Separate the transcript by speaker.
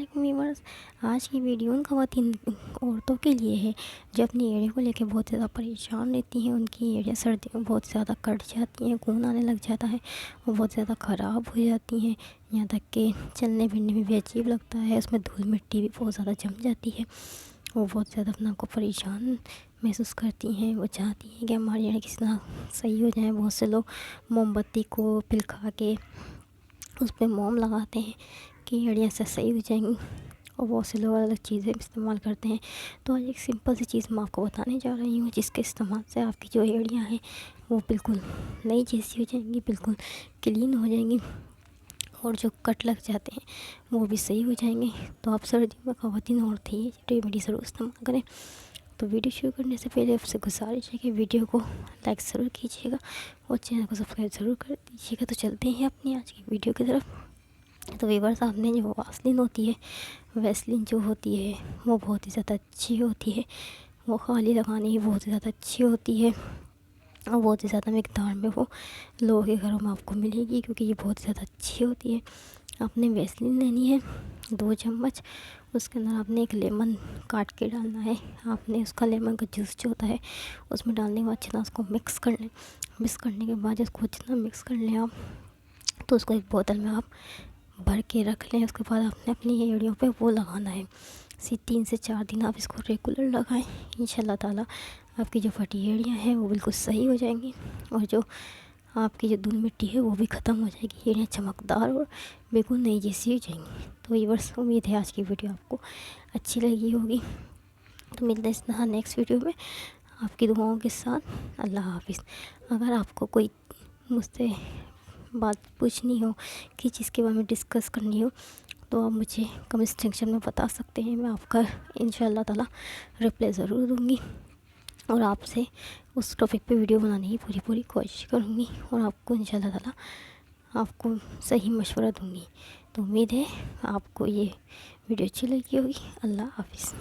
Speaker 1: علیکم ویورز۔ آج کی ویڈیو ان خواتین عورتوں کے لیے ہے جو اپنی ایڑیوں کو لے کے بہت زیادہ پریشان رہتی ہیں۔ ان کی ایڑیاں سردیوں میں بہت زیادہ کٹ جاتی ہیں، خون آنے لگ جاتا ہے، وہ بہت زیادہ خراب ہو جاتی ہیں، یہاں تک کہ چلنے پھرنے میں بھی عجیب لگتا ہے، اس میں دھول مٹی بھی بہت زیادہ جم جاتی ہے۔ وہ بہت زیادہ اپنا کو پریشان محسوس کرتی ہیں، وہ چاہتی ہیں کہ ہماری ایڑیاں کس طرح صحیح ہو جائیں۔ بہت سے لوگ موم بتی کو پلکھا کے اس پہ موم لگاتے ہیں کہ ایڑیاں سے صحیح ہو جائیں گی، اور بہت سے لوگ الگ چیزیں استعمال کرتے ہیں۔ تو آج ایک سمپل سی چیز میں آپ کو بتانے جا رہی ہوں جس کے استعمال سے آپ کی جو ایڑیاں ہیں وہ بالکل نئی جیسی ہو جائیں گی، بالکل کلین ہو جائیں گی، اور جو کٹ لگ جاتے ہیں وہ بھی صحیح ہو جائیں گے۔ تو آپ سردیوں میں خواتین عورتیں یہ ریمیڈی ضرور استعمال کریں۔ تو ویڈیو شروع کرنے سے پہلے آپ سے گزارش ہے کہ ویڈیو کو لائک ضرور کیجیے گا اور چینل کو سبسکرائب ضرور کر دیجیے گا۔ تو چلتے ہیں اپنی آج کی ویڈیو کی طرف۔ تو ویورز، آپ نے جو ویسلین ہوتی ہے، ویسلین جو ہوتی ہے وہ بہت ہی زیادہ اچھی ہوتی ہے، وہ خالی لگانے ہی بہت ہی زیادہ اچھی ہوتی ہے، اور بہت ہی زیادہ مقدار میں وہ لوگوں کے گھروں میں آپ کو ملے گی، کیونکہ یہ بہت زیادہ اچھی ہوتی ہے۔ آپ نے ویسلین لینی ہے 2 چمچ، اس کے اندر آپ نے ایک لیمن کاٹ کے ڈالنا ہے۔ آپ نے اس کا لیمن کا جوس جو ہوتا ہے اس میں ڈالنے کے بعد اچھی طرح اس کو مکس کر لیں۔ مکس کرنے کے بعد اس کو جتنا مکس کر لیں آپ، تو اس کو ایک بوتل میں آپ بھر کے رکھ لیں۔ اس کے بعد آپ نے اپنی ایڑیوں پہ وہ لگانا ہے۔ 3 سے 4 دن آپ اس کو ریگولر لگائیں، انشاءاللہ تعالیٰ آپ کی جو پھٹی ایڑیاں ہیں وہ بالکل صحیح ہو جائیں گی، اور جو آپ کی جو دھول مٹی ہے وہ بھی ختم ہو جائے گی، ایڑیاں چمکدار اور بالکل نئی جیسی ہو جائیں گی۔ تو ویورز، امید ہے آج کی ویڈیو آپ کو اچھی لگی ہوگی۔ تو ملتے ہیں اس طرح نیکسٹ ویڈیو میں آپ کی دعاؤں کے ساتھ۔ اللہ حافظ۔ اگر آپ کو کوئی مجھ سے بات پوچھنی ہو کہ جس کے بارے میں ڈسکس کرنی ہو تو آپ مجھے کمنٹ سیکشن میں بتا سکتے ہیں، میں آپ کا انشاءاللہ تعالیٰ رپلائی ضرور دوں گی، اور آپ سے اس ٹاپک پہ ویڈیو بنانے کی پوری کوشش کروں گی، اور آپ کو انشاءاللہ تعالیٰ آپ کو صحیح مشورہ دوں گی۔ تو امید ہے آپ کو یہ ویڈیو اچھی لگی ہوگی۔ اللہ حافظ۔